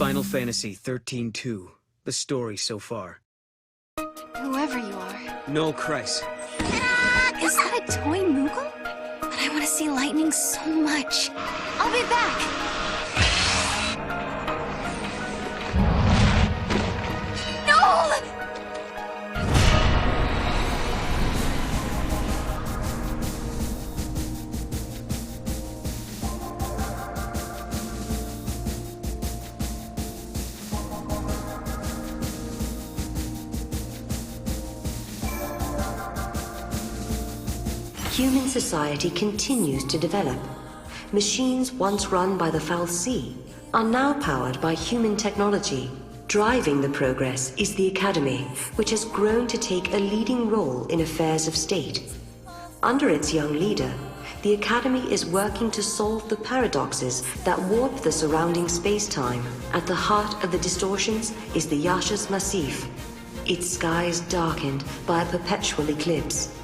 Final Fantasy 13-2. The story so far. Whoever you are. Noel Kreis. Is that a toy Moogle? But I want to see lightning so much. I'll be back. Human society continues to develop. Machines once run by the fal'Cie are now powered by human technology. Driving the progress is the Academy, which has grown to take a leading role in affairs of state. Under its young leader, the Academy is working to solve the paradoxes that warp the surrounding space-time. At the heart of the distortions is the Yaschas Massif, its skies darkened by a perpetual eclipse.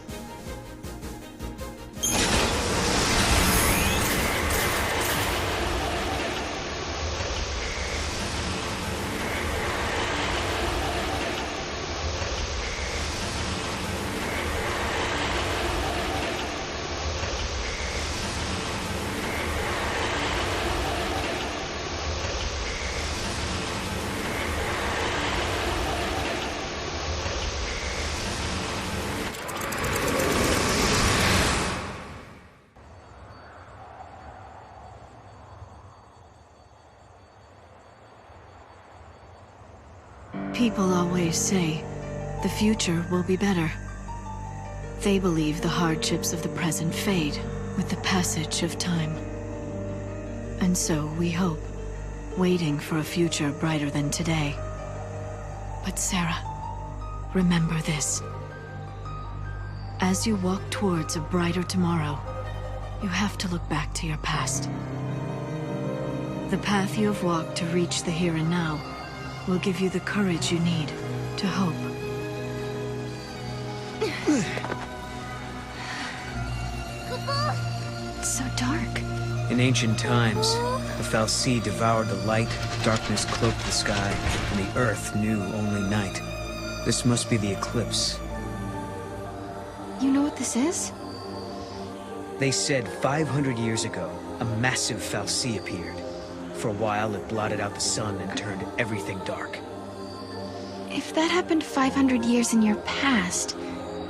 People always say, the future will be better. They believe the hardships of the present fade with the passage of time. And so we hope, waiting for a future brighter than today. But Sarah, remember this. As you walk towards a brighter tomorrow, you have to look back to your past. The path you have walked to reach the here and now will give you the courage you need to hope. It's so dark. In ancient times, the fal'Cie devoured the light, darkness cloaked the sky, and the earth knew only night. This must be the eclipse. You know what this is? They said 500 years ago, a massive fal'Cie appeared. For a while, it blotted out the sun and turned everything dark. If that happened 500 years in your past,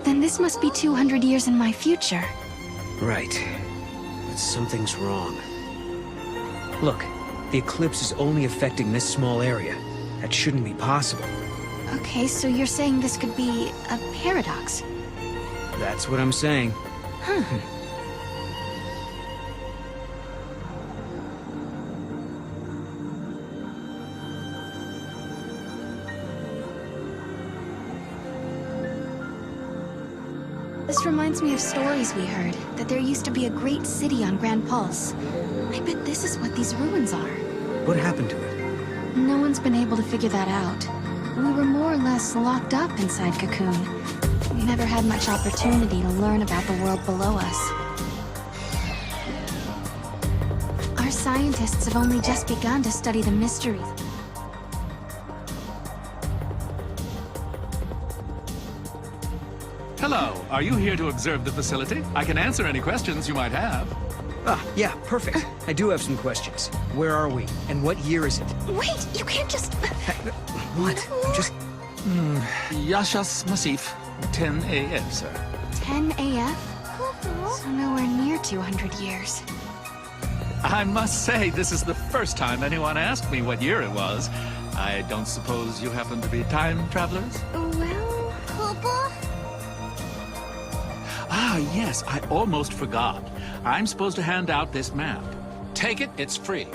then this must be 200 years in my future. Right. But something's wrong. Look, the eclipse is only affecting this small area. That shouldn't be possible. Okay, so you're saying this could be a paradox? That's what I'm saying. Huh. This reminds me of stories we heard, that there used to be a great city on Grand Pulse. I bet this is what these ruins are. What happened to it? No one's been able to figure that out. We were more or less locked up inside Cocoon. We never had much opportunity to learn about the world below us. Our scientists have only just begun to study the mysteries. Hello, are you here to observe the facility? I can answer any questions you might have. Ah, yeah, perfect. I do have some questions. Where are we? And what year is it? Wait, you can't just... What? Just... Yaschas Massif, 10 AF, sir. 10 AF? So nowhere near 200 years. I must say, this is the first time anyone asked me what year it was. I don't suppose you happen to be time travelers? Well... Papa? Ah, yes, I almost forgot. I'm supposed to hand out this map. Take it, it's free.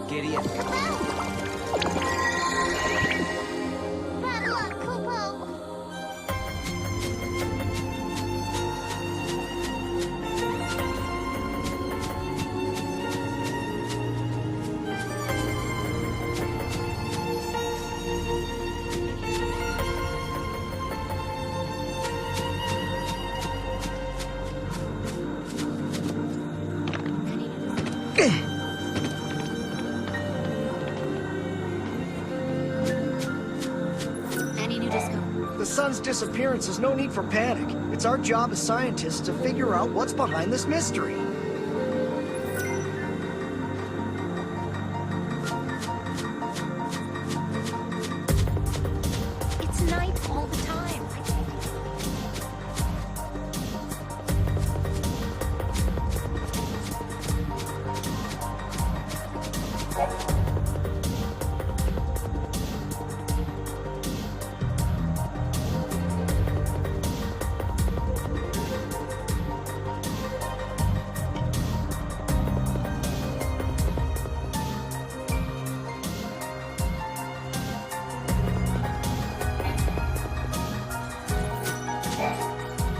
Giddy up. Bad luck, Kupo. Any new disco? The sun's disappearance is no need for panic. It's our job as scientists to figure out what's behind this mystery. It's night all the time.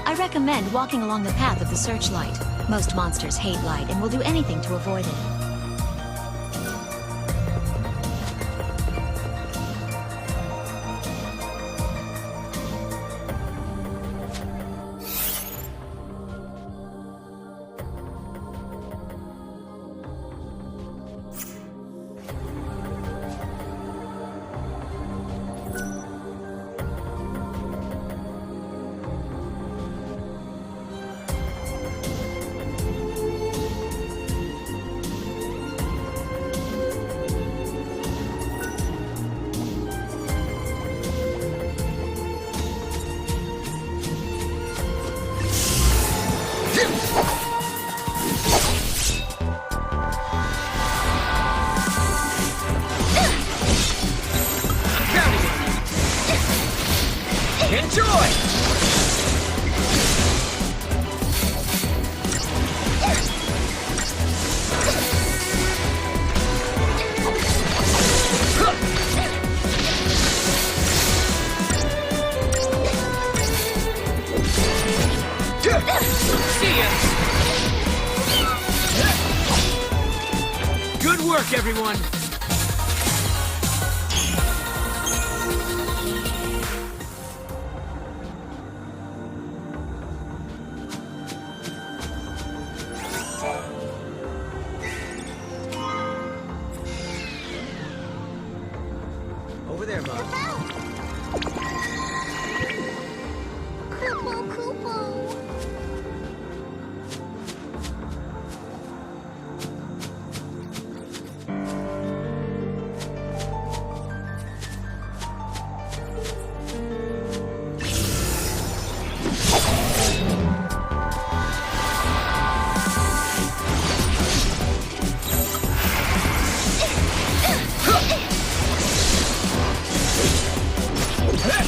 I recommend walking along the path of the searchlight. Most monsters hate light and will do anything to avoid it. Enjoy! See ya! Good work, everyone! Over there, Mom. Kupo, Kupo. Hey!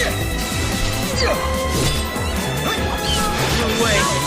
No way!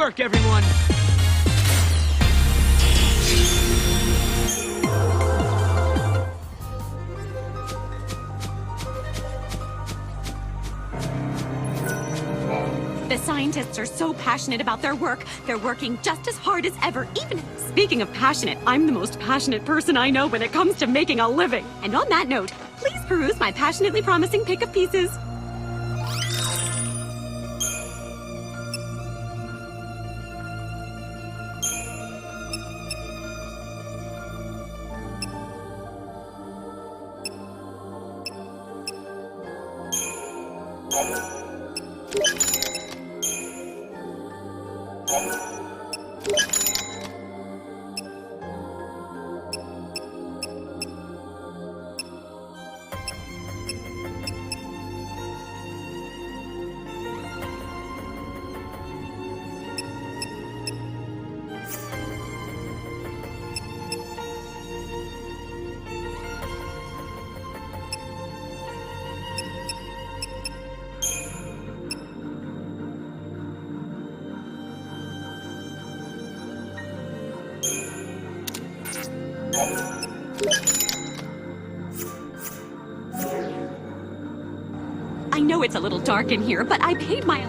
work, everyone! The scientists are so passionate about their work, they're working just as hard as ever. Even speaking of passionate, I'm the most passionate person I know when it comes to making a living. And on that note, please peruse my passionately promising pick of pieces. I know it's a little dark in here, but I paid my...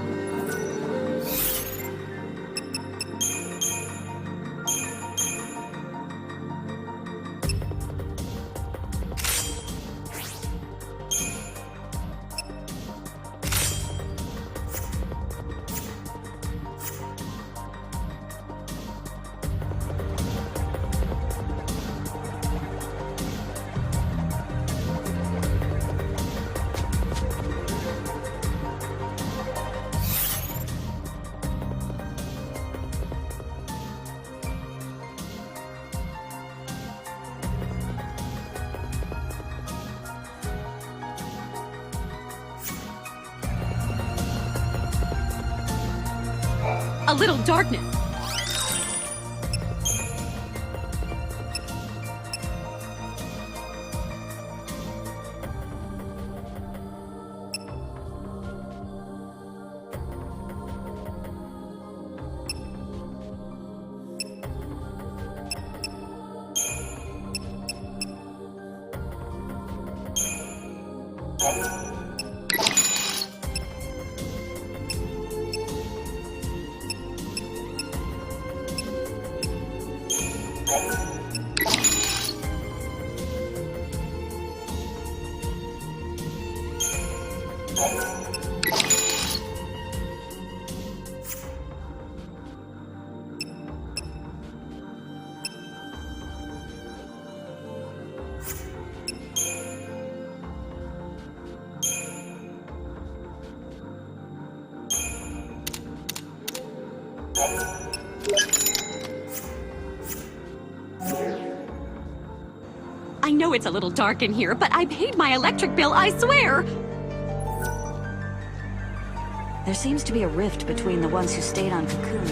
A little darkness. I know it's a little dark in here, but I paid my electric bill, I swear! There seems to be a rift between the ones who stayed on Cocoon.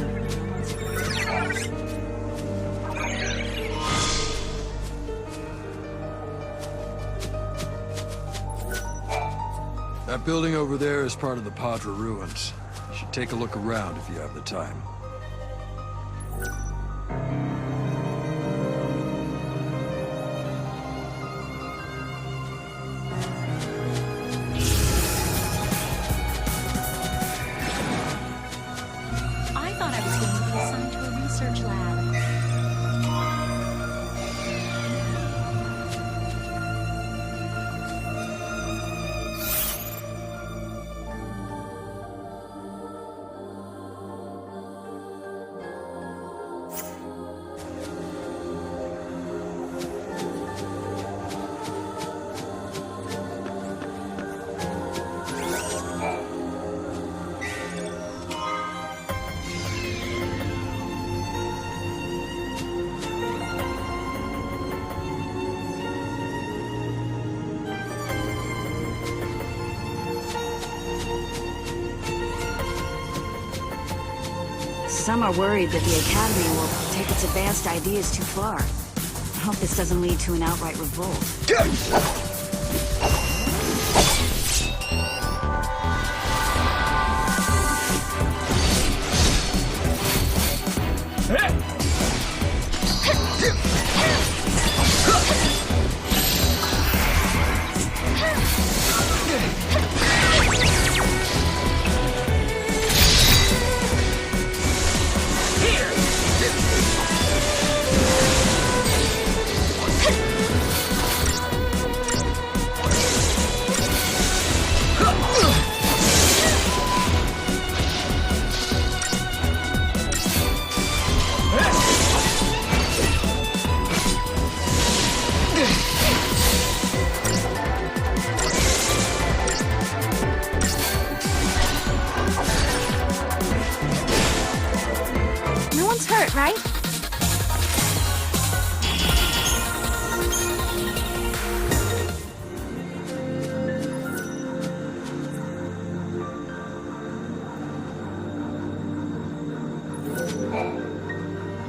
That building over there is part of the Padre ruins. You should take a look around if you have the time. I thought I was going to be assigned to a research lab. Some are worried that the Academy will take its advanced ideas too far. I hope this doesn't lead to an outright revolt. Nobody's hurt, right?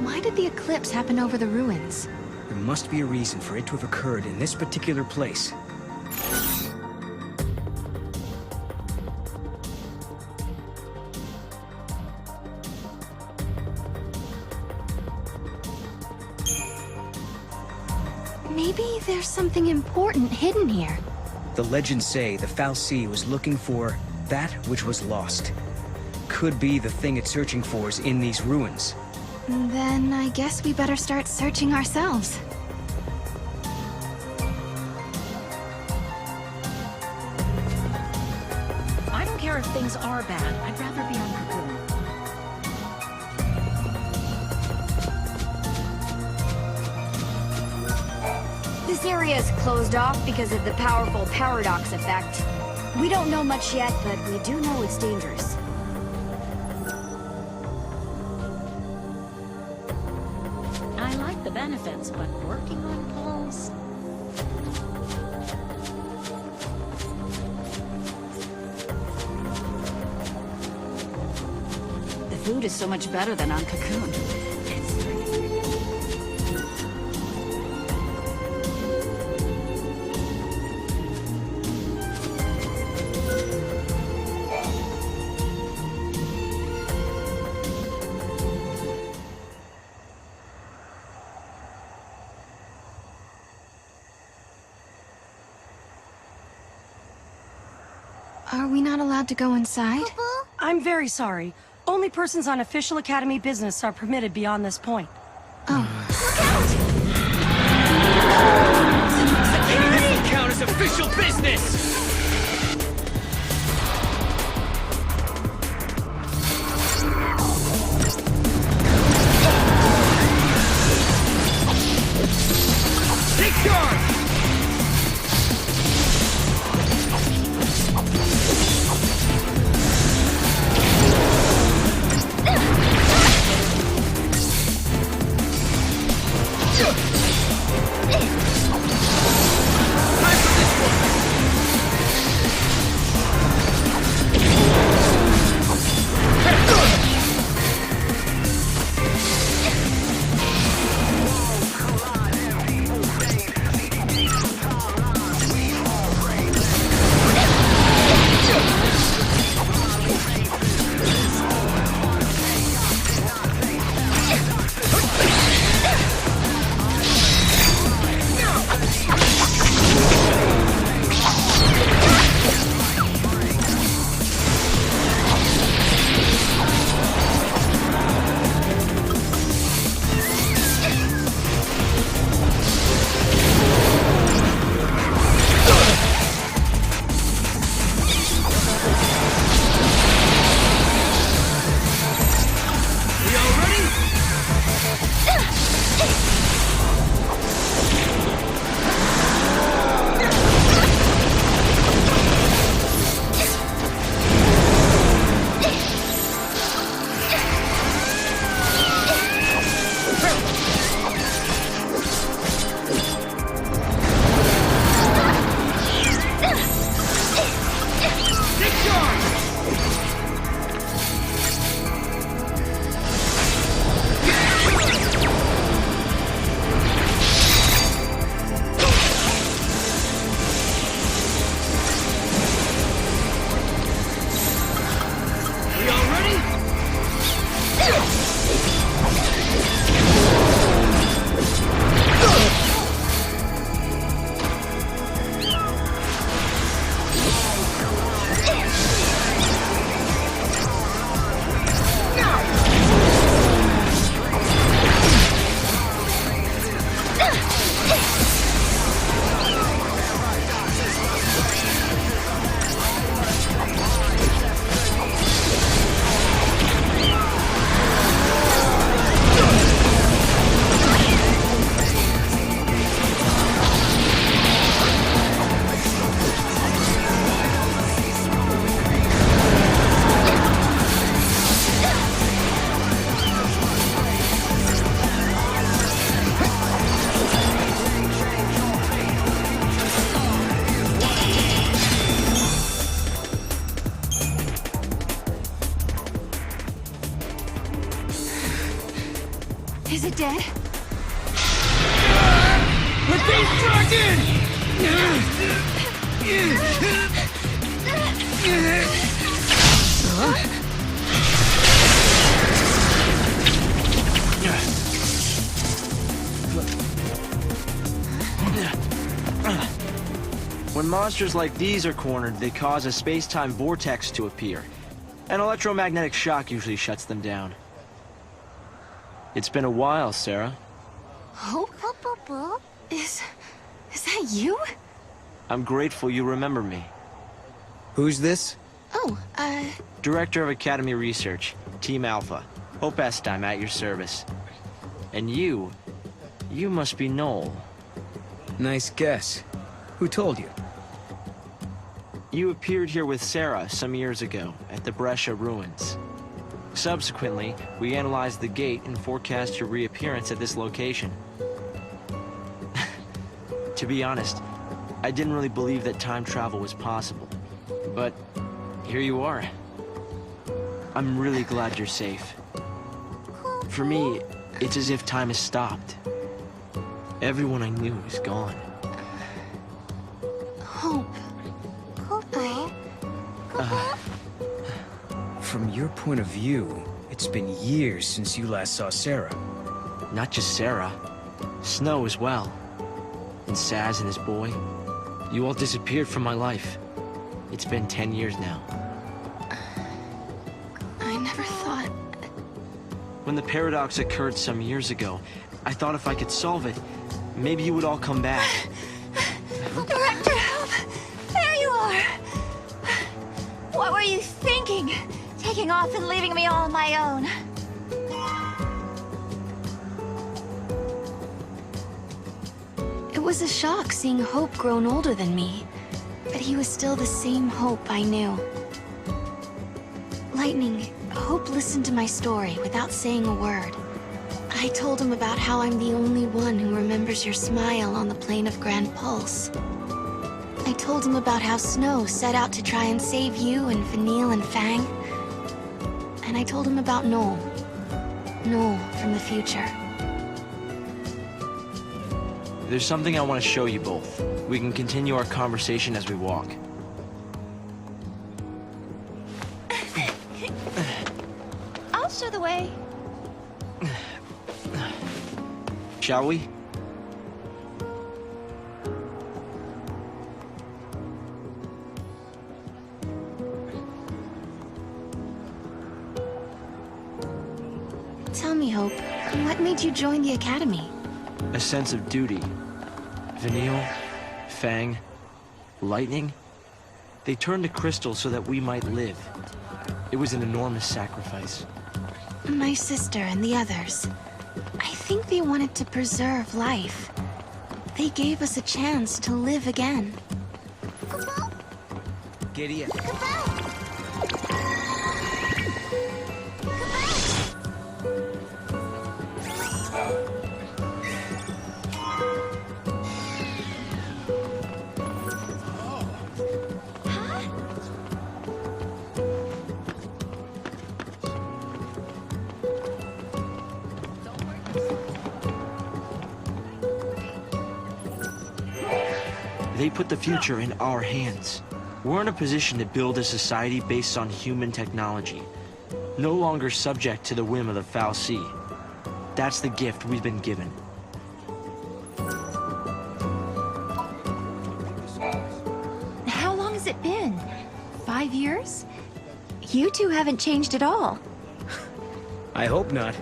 Why did the eclipse happen over the ruins? There must be a reason for it to have occurred in this particular place. Maybe there's something important hidden here. The legends say the fal'Cie was looking for that which was lost. Could be the thing it's searching for is in these ruins. Then I guess we better start searching ourselves. I don't care if things are bad. I'd rather be on Cocoon. This area is closed off because of the powerful paradox effect. We don't know much yet, but we do know it's dangerous. I like the benefits, but working on Paul's... The food is so much better than on Cocoon. Are we not allowed to go inside? I'm very sorry. Only persons on official Academy business are permitted beyond this point. Oh. Maybe this will count as official business! Take charge! Is it dead? We're being dragged in! When monsters like these are cornered, they cause a space-time vortex to appear. An electromagnetic shock usually shuts them down. It's been a while, Sarah. Hope? Is that you? I'm grateful you remember me. Who's this? Oh, Director of Academy Research, Team Alpha. Hope Estim at your service. And you must be Noel. Nice guess. Who told you? You appeared here with Sarah some years ago at the Brescia ruins. Subsequently, we analyzed the gate and forecast your reappearance at this location. To be honest, I didn't really believe that time travel was possible. But here you are. I'm really glad you're safe. For me, it's as if time has stopped. Everyone I knew is gone. Hope. From your point of view, it's been years since you last saw Sarah. Not just Sarah. Snow as well. And Saz and his boy. You all disappeared from my life. It's been 10 years now. I never thought... When the paradox occurred some years ago, I thought if I could solve it, maybe you would all come back. Director, help! There you are! What were you thinking? Taking off and leaving me all on my own. It was a shock seeing Hope grown older than me, but he was still the same Hope I knew. Lightning, Hope listened to my story without saying a word. I told him about how I'm the only one who remembers your smile on the plane of Grand Pulse. I told him about how Snow set out to try and save you and Vanille and Fang. And I told him about Noel. Noel from the future. There's something I want to show you both. We can continue our conversation as we walk. I'll show the way. Shall we? Tell me, Hope, what made you join the Academy? A sense of duty. Vanille, Fang, Lightning, they turned to crystal so that we might live. It was an enormous sacrifice. My sister and the others. I think they wanted to preserve life. They gave us a chance to live again. Giddy up. They put the future in our hands. We're in a position to build a society based on human technology, no longer subject to the whim of the foul sea. That's the gift we've been given. How long has it been? 5 years? You two haven't changed at all. I hope not.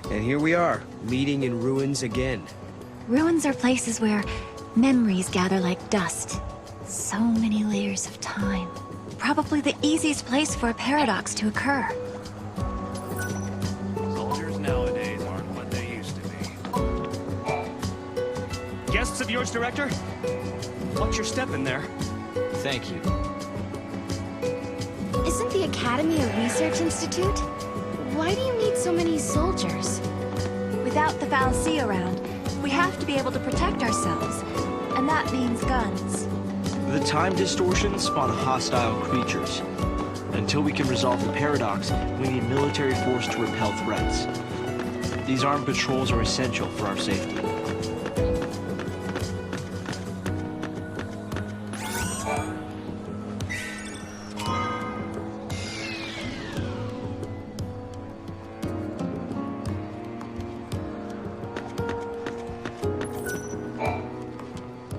And here we are, meeting in ruins again. Ruins are places where memories gather like dust. So many layers of time. Probably the easiest place for a paradox to occur. Soldiers nowadays aren't what they used to be. Guests of yours, Director? Watch your step in there. Thank you. Isn't the Academy a research institute? Why do you need so many soldiers? Without the foul sea around, we have to be able to protect ourselves. And that means guns. The time distortions spawn hostile creatures. Until we can resolve the paradox, we need military force to repel threats. These armed patrols are essential for our safety.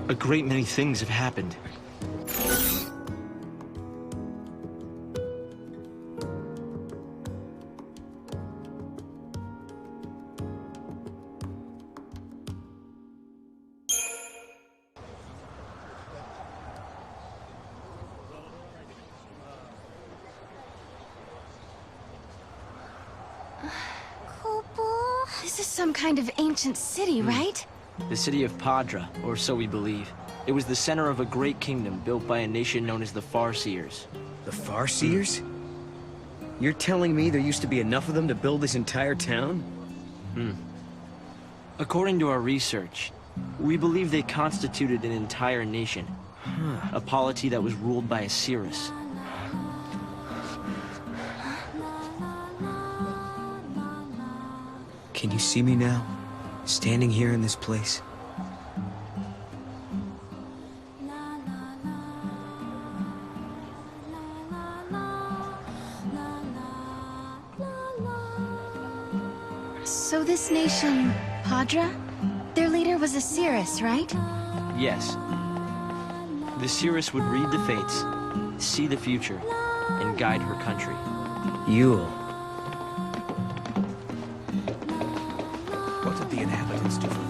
A great many things have happened. This is some kind of ancient city, right? The city of Padra, or so we believe. It was the center of a great kingdom built by a nation known as the Farseers. The Farseers? You're telling me there used to be enough of them to build this entire town? According to our research, we believe they constituted an entire nation. A polity that was ruled by a Cirrus. Can you see me now? Standing here in this place? So this nation, Padra? Their leader was a Cirrus, right? Yes. The Cirrus would read the fates, see the future, and guide her country. Yule. What did the inhabitants do for food?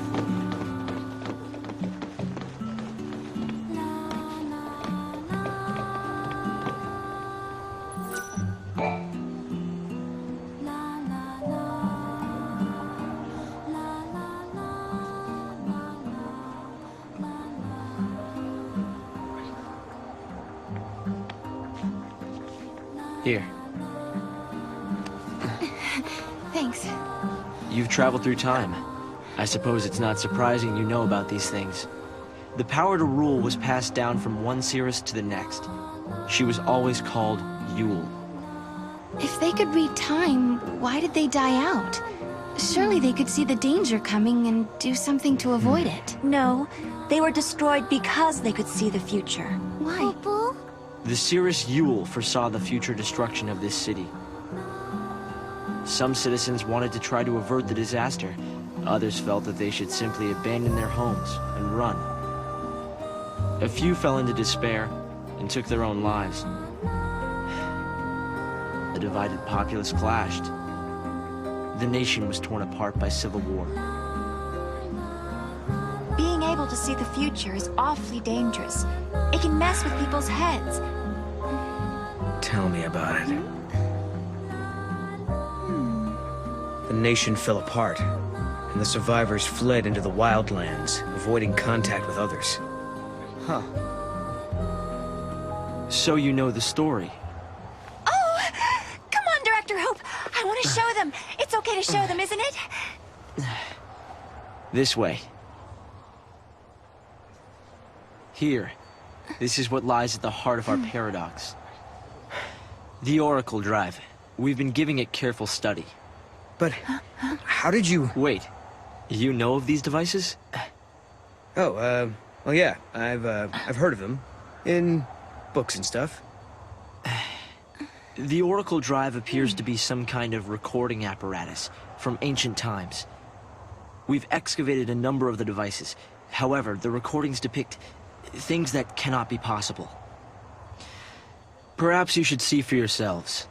Here. Thanks. You've traveled through time. I suppose it's not surprising you know about these things. The power to rule was passed down from one Cirrus to the next. She was always called Yule. If they could read time, why did they die out? Surely they could see the danger coming and do something to avoid it. No, they were destroyed because they could see the future. Why? The Cirrus Yule foresaw the future destruction of this city. Some citizens wanted to try to avert the disaster. Others felt that they should simply abandon their homes and run. A few fell into despair and took their own lives. The divided populace clashed. The nation was torn apart by civil war. Being able to see the future is awfully dangerous. It can mess with people's heads. Tell me about it. The nation fell apart, and the survivors fled into the wildlands, avoiding contact with others. Huh. So you know the story. Oh! Come on, Director Hope! I want to show them! It's okay to show them, isn't it? This way. Here. This is what lies at the heart of our paradox. The Oracle Drive. We've been giving it careful study. But how did you... Wait. You know of these devices? Oh, well, yeah. I've heard of them. In books and stuff. The Oracle Drive appears to be some kind of recording apparatus from ancient times. We've excavated a number of the devices. However, the recordings depict things that cannot be possible. Perhaps you should see for yourselves.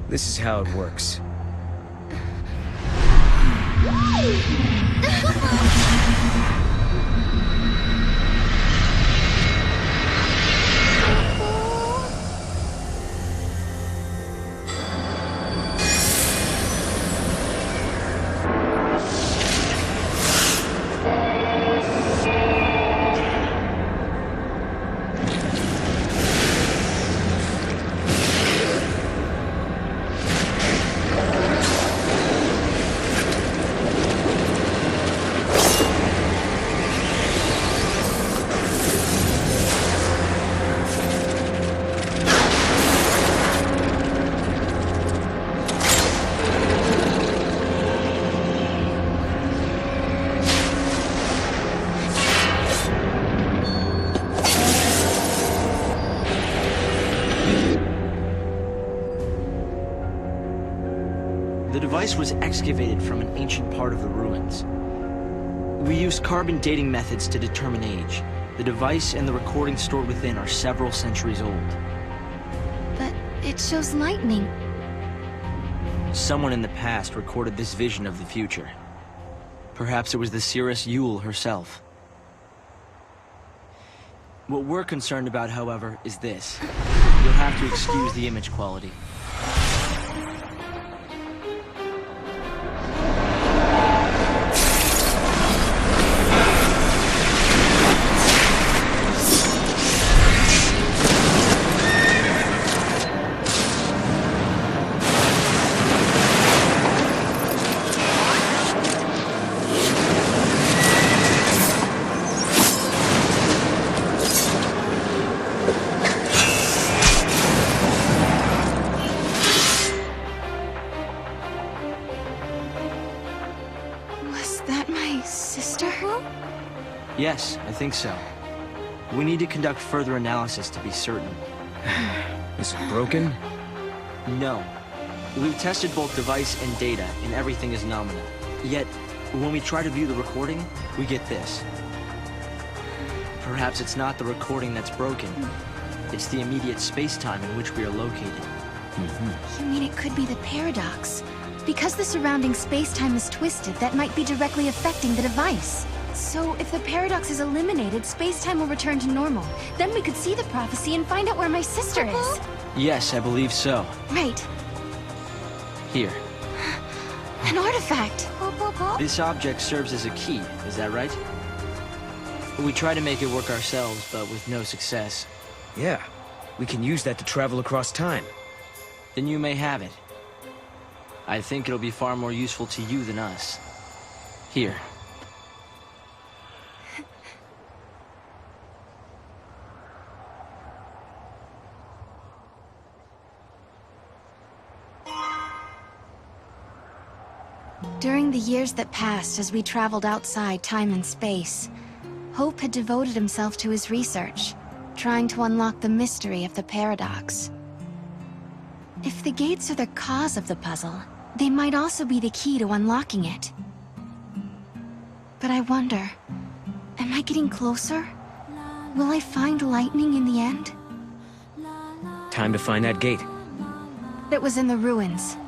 This is how it works. The device was excavated from an ancient part of the ruins. We used carbon dating methods to determine age. The device and the recording stored within are several centuries old. But it shows lightning. Someone in the past recorded this vision of the future. Perhaps it was the seeress Yule herself. What we're concerned about, however, is this. You'll have to excuse the image quality. Yes, I think so. We need to conduct further analysis to be certain. Is it broken? No. We've tested both device and data, and everything is nominal. Yet, when we try to view the recording, we get this. Perhaps it's not the recording that's broken. It's the immediate space-time in which we are located. You mean it could be the paradox? Because the surrounding space-time is twisted, that might be directly affecting the device. So, if the paradox is eliminated, space-time will return to normal. Then we could see the prophecy and find out where my sister is. Yes, I believe so. Right. Here. An artifact. This object serves as a key, is that right? We try to make it work ourselves, but with no success. Yeah, we can use that to travel across time. Then you may have it. I think it'll be far more useful to you than us. Here. During the years that passed as we traveled outside time and space, Hope had devoted himself to his research, trying to unlock the mystery of the paradox. If the gates are the cause of the puzzle, they might also be the key to unlocking it. But I wonder, am I getting closer? Will I find lightning in the end? Time to find that gate. It was in the ruins.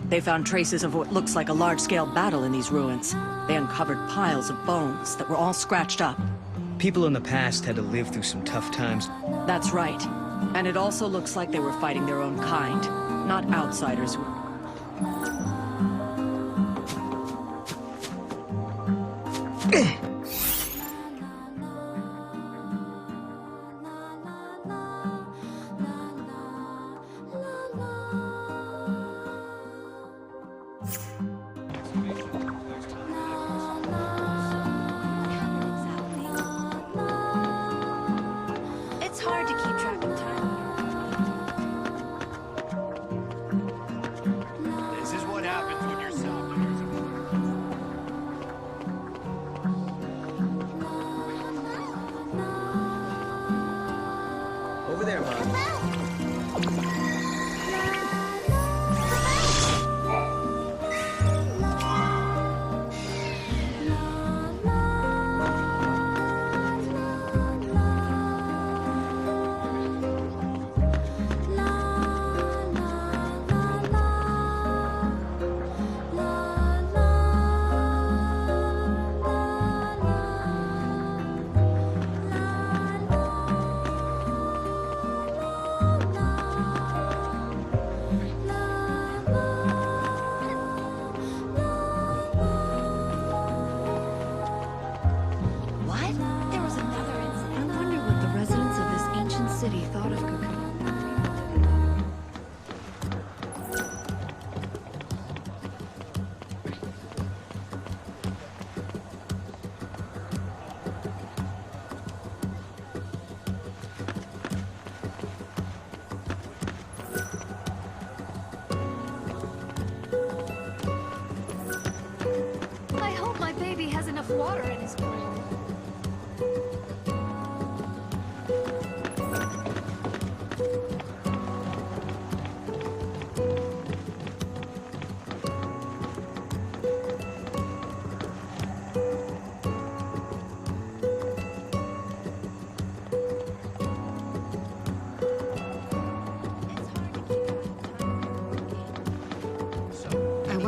They found traces of what looks like a large-scale battle in these ruins. They uncovered piles of bones that were all scratched up. People in the past had to live through some tough times. That's right. And it also looks like they were fighting their own kind, not outsiders.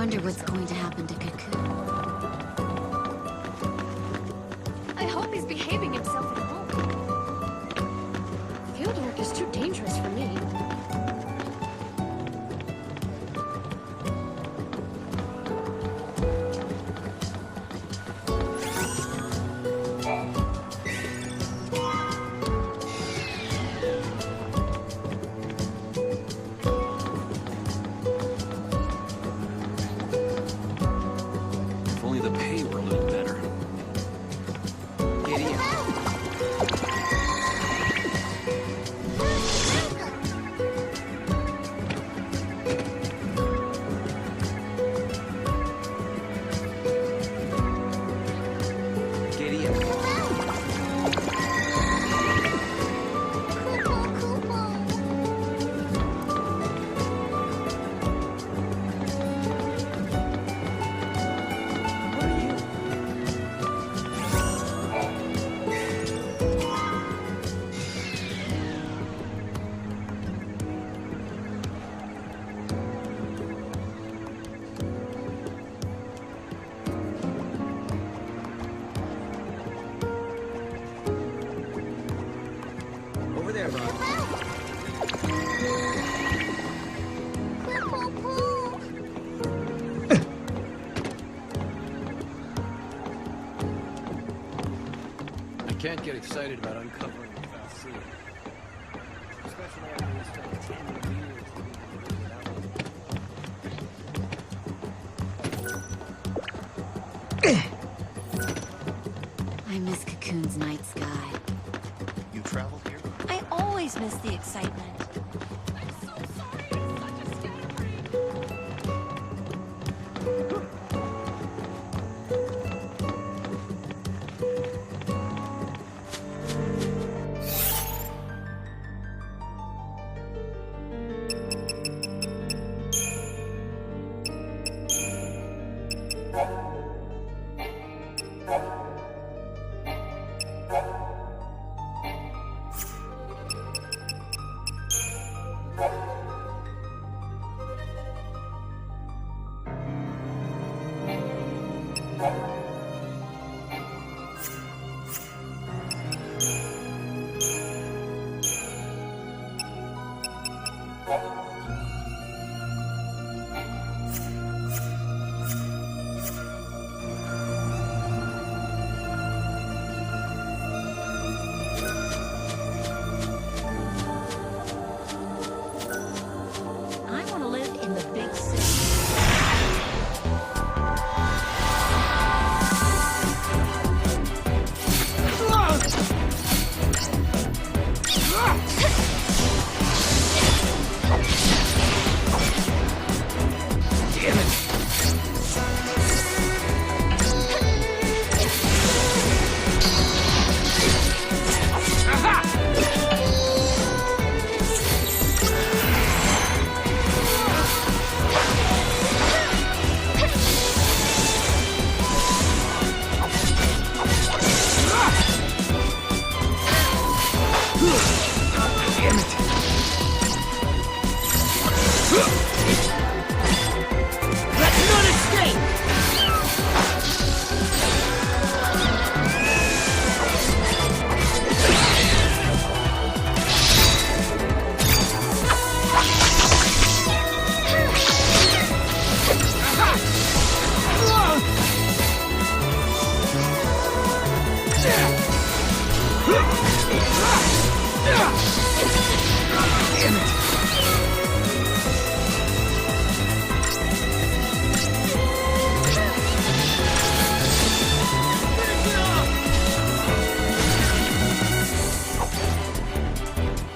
wonder what's going to happen to Cocoon. I hope he's behaving himself at home. Fieldwork is too dangerous for me. If only the pay were a little better. Idiot. Giddy up. Over there, bro. I can't get excited about uncovering the South Sea. Especially after we spent 10 years I miss Cocoon's night sky. You travel here? I always miss the excitement. I want to live in the big city.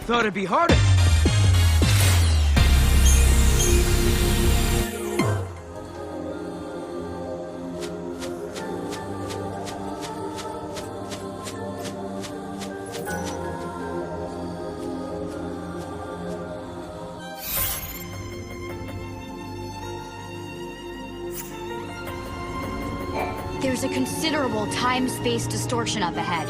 Thought it'd be harder. There's a considerable time-space distortion up ahead.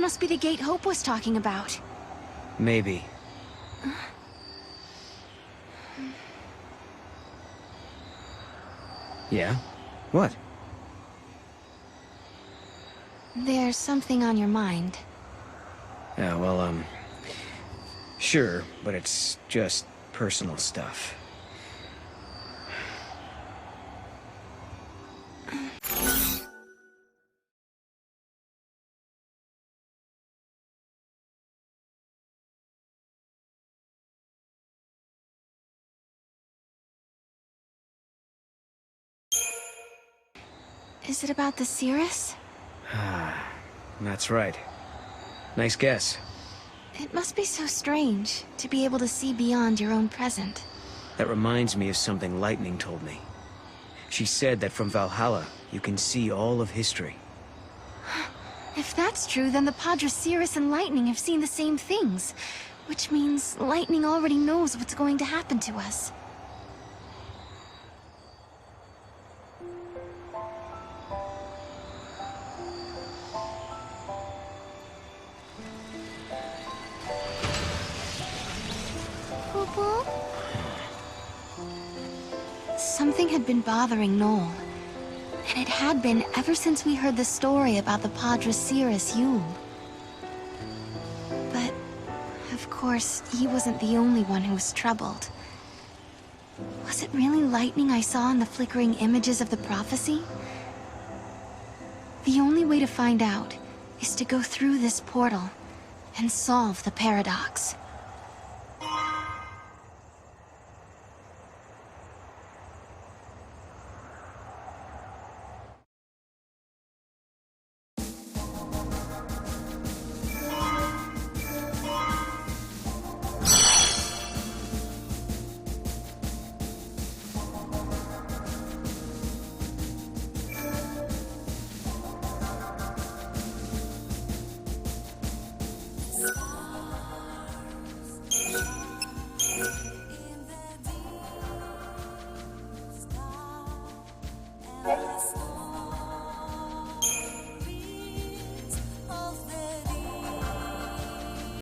must be the gate Hope was talking about. Maybe. Yeah? What? There's something on your mind. Yeah, well, sure, but it's just personal stuff. Is it about the Cirrus? That's right. Nice guess. It must be so strange to be able to see beyond your own present. That reminds me of something Lightning told me. She said that from Valhalla, you can see all of history. If that's true, then the Padre Cirrus and Lightning have seen the same things. Which means Lightning already knows what's going to happen to us. Something had been bothering Noel, and it had been ever since we heard the story about the Padre Cirrus Yule. But, of course, he wasn't the only one who was troubled. Was it really lightning I saw in the flickering images of the prophecy? The only way to find out is to go through this portal and solve the paradox. Let's go.